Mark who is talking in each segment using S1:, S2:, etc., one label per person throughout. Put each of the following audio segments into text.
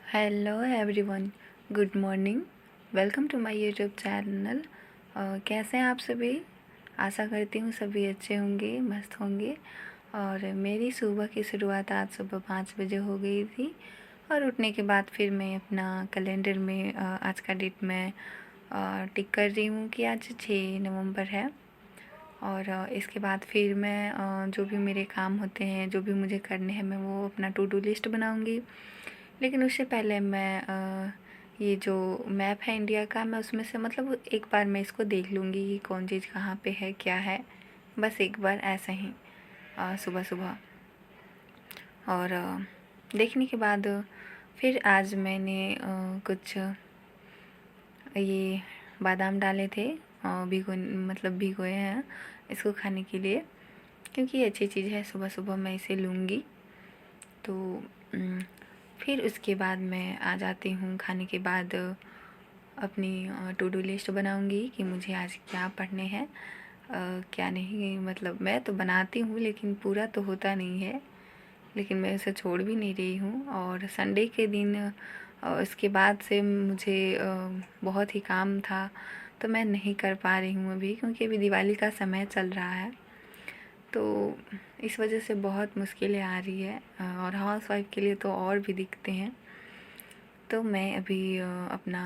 S1: Hello everyone, good morning. Welcome to my YouTube channel. कैसे हैं आप सभी? आशा करती हूँ सभी अच्छे होंगे, मस्त होंगे। और मेरी सुबह की शुरुआत आज सुबह 5 बजे हो गई थी। और उठने के बाद फिर मैं अपना कैलेंडर में आज का डेट मैं टिक कर रही हूँ कि आज 6 नवंबर है। और इसके बाद फिर मैं जो भी मेरे काम होते हैं, जो भी मुझे करने हैं, मैं वो अपना टू डू लिस्ट बनाऊँगी। लेकिन उससे पहले मैं ये जो मैप है इंडिया का, मैं उसमें से मतलब एक बार मैं इसको देख लूँगी कि कौन चीज़ कहाँ पे है, क्या है। बस एक बार ऐसा ही सुबह सुबह। और देखने के बाद फिर आज मैंने कुछ ये बादाम डाले थे, भिगोए हैं इसको खाने के लिए, क्योंकि ये अच्छी चीज़ है। सुबह सुबह मैं इसे लूँगी। तो फिर उसके बाद मैं आ जाती हूँ। खाने के बाद अपनी टू डू लिस्ट बनाऊँगी कि मुझे आज क्या पढ़ने हैं, क्या नहीं। मतलब मैं तो बनाती हूँ लेकिन पूरा तो होता नहीं है, लेकिन मैं उसे छोड़ भी नहीं रही हूँ। और संडे के दिन इसके बाद से मुझे बहुत ही काम था, तो मैं नहीं कर पा रही हूँ अभी, क्योंकि अभी दिवाली का समय चल रहा है। तो इस वजह से बहुत मुश्किलें आ रही है, और हाउस वाइफ के लिए तो और भी दिक्कतें हैं। तो मैं अभी अपना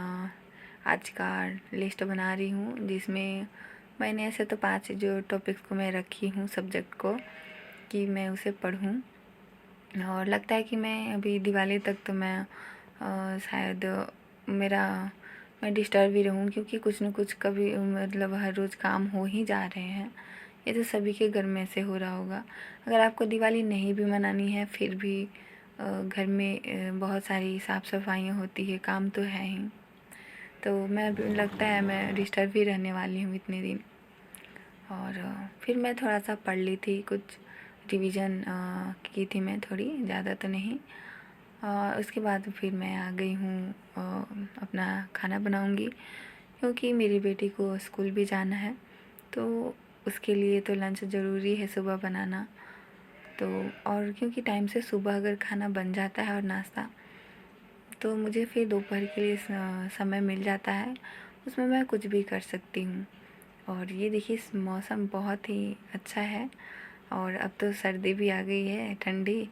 S1: आज का लिस्ट बना रही हूँ, जिसमें मैंने ऐसे तो 5 जो टॉपिक्स को मैं रखी हूँ सब्जेक्ट को, कि मैं उसे पढ़ूँ। और लगता है कि मैं अभी दिवाली तक तो मैं शायद मेरा मैं डिस्टर्ब ही रहूँ, क्योंकि कुछ न कुछ कभी मतलब हर रोज़ काम हो ही जा रहे हैं। ये तो सभी के घर में ऐसे हो रहा होगा। अगर आपको दिवाली नहीं भी मनानी है, फिर भी घर में बहुत सारी साफ़ सफाइयाँ होती है, काम तो है ही। तो मैं लगता है मैं डिस्टर्ब ही रहने वाली हूँ इतने दिन। और फिर मैं थोड़ा सा पढ़ ली थी, कुछ रिवीजन की थी मैं, थोड़ी ज़्यादा तो नहीं। उसके बाद फिर मैं आ गई हूँ, अपना खाना बनाऊँगी, क्योंकि मेरी बेटी को स्कूल भी जाना है। तो उसके लिए तो लंच ज़रूरी है सुबह बनाना। तो और क्योंकि टाइम से सुबह अगर खाना बन जाता है और नाश्ता, तो मुझे फिर दोपहर के लिए समय मिल जाता है, उसमें मैं कुछ भी कर सकती हूँ। और ये देखिए मौसम बहुत ही अच्छा है, और अब तो सर्दी भी आ गई है, ठंडी।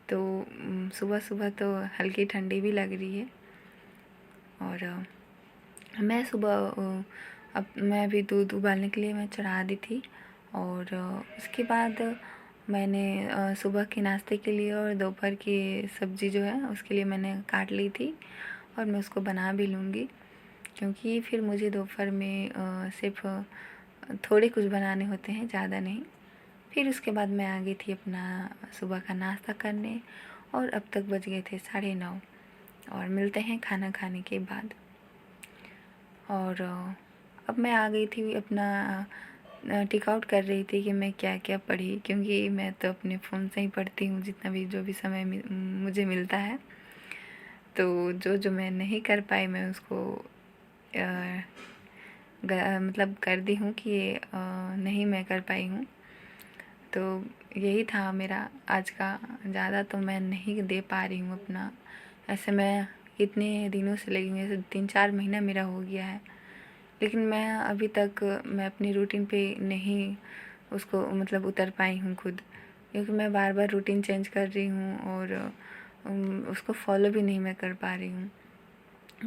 S1: तो सुबह सुबह तो हल्की ठंडी भी लग रही है। और मैं सुबह अब मैं अभी दूध उबालने के लिए मैं चढ़ा दी थी। और उसके बाद मैंने सुबह के नाश्ते के लिए और दोपहर की सब्ज़ी जो है उसके लिए मैंने काट ली थी, और मैं उसको बना भी लूँगी, क्योंकि फिर मुझे दोपहर में सिर्फ थोड़े कुछ बनाने होते हैं, ज़्यादा नहीं। फिर उसके बाद मैं आ गई थी अपना सुबह का नाश्ता करने, और अब तक बज गए थे 9:30। और मिलते हैं खाना खाने के बाद। और अब मैं आ गई थी अपना टिक आउट कर रही थी कि मैं क्या क्या पढ़ी, क्योंकि मैं तो अपने फ़ोन से ही पढ़ती हूँ, जितना भी जो भी समय मुझे मिलता है। तो जो जो मैं नहीं कर पाई मैं उसको मतलब कर दी हूँ कि नहीं मैं कर पाई हूँ। तो यही था मेरा आज का। ज़्यादा तो मैं नहीं दे पा रही हूँ अपना। ऐसे मैं इतने दिनों से लगी हूँ, ऐसे 3-4 महीना मेरा हो गया है, लेकिन मैं अभी तक मैं अपनी रूटीन पे नहीं उसको मतलब उतर पाई हूँ खुद, क्योंकि मैं बार बार रूटीन चेंज कर रही हूँ, और उसको फॉलो भी नहीं मैं कर पा रही हूँ।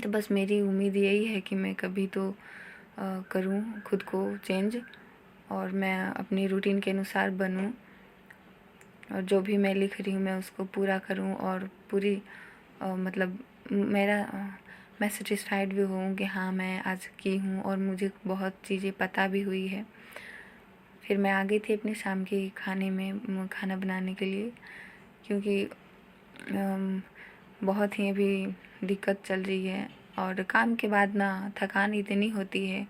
S1: तो बस मेरी उम्मीद यही है कि मैं कभी तो करूँ खुद को चेंज, और मैं अपनी रूटीन के अनुसार बनूँ, और जो भी मैं लिख रही हूँ मैं उसको पूरा करूँ, और पूरी मतलब मैं सेटिस्फाइड भी हूँ कि हाँ मैं आज की हूँ, और मुझे बहुत चीज़ें पता भी हुई है। फिर मैं आ गई थी अपने शाम के खाने में खाना बनाने के लिए, क्योंकि बहुत ही अभी दिक्कत चल रही है, और काम के बाद ना थकान इतनी होती है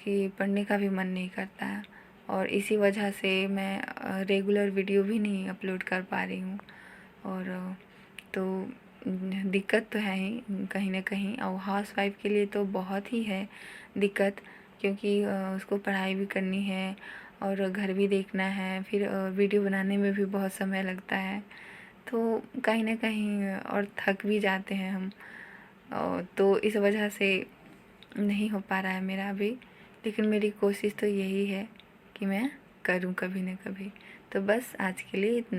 S1: कि पढ़ने का भी मन नहीं करता है। और इसी वजह से मैं रेगुलर वीडियो भी नहीं अपलोड कर पा रही हूँ। और तो दिक्कत तो है ही कहीं ना कहीं, और हाउस वाइफ के लिए तो बहुत ही है दिक्कत, क्योंकि उसको पढ़ाई भी करनी है, और घर भी देखना है, फिर वीडियो बनाने में भी बहुत समय लगता है। तो कहीं ना कहीं और थक भी जाते हैं हम, तो इस वजह से नहीं हो पा रहा है मेरा अभी। लेकिन मेरी कोशिश तो यही है कि मैं करूं कभी ना कभी। तो बस आज के लिए इतना।